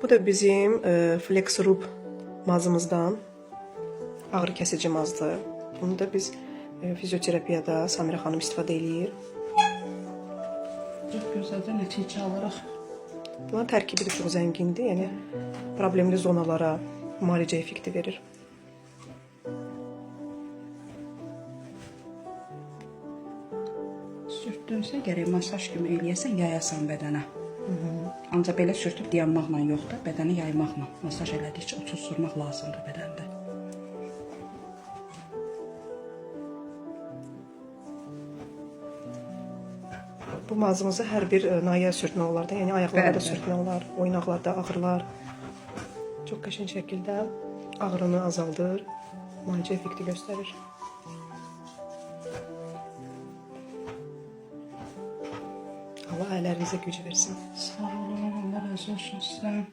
Bu da bizim Flex Rub mazımızdan. Ağrı kesici mazdır. Bunu da biz fizyoterapiyada Samira xanım istifadə eləyir. Çox gözəlcə nəticə alırıq. Bunun tərkibi də çox zəngindir. Yəni problemli zonalara müalicə effekti verir. Sürtdünsə gərək masaj kimi eləyəsən, yayasan bədənə. Ancaq belə sürtüb dayanmaqla yox da, bədəni yaymaqla. Masaj elədikcə o susturmaq lazımdır bədəndə. Bu mazımızı hər bir nahiyə sürtmək olar da. Yəni ayaqlara da Bəli. sürtmək olar, oynaqlarda ağrılar. Çox qəşəng şəkildə ağrını azaldır, müalicə effekti göstərir. Allah əllərinizə güc versin. Sağ olun, Allah razı olsun sizdən.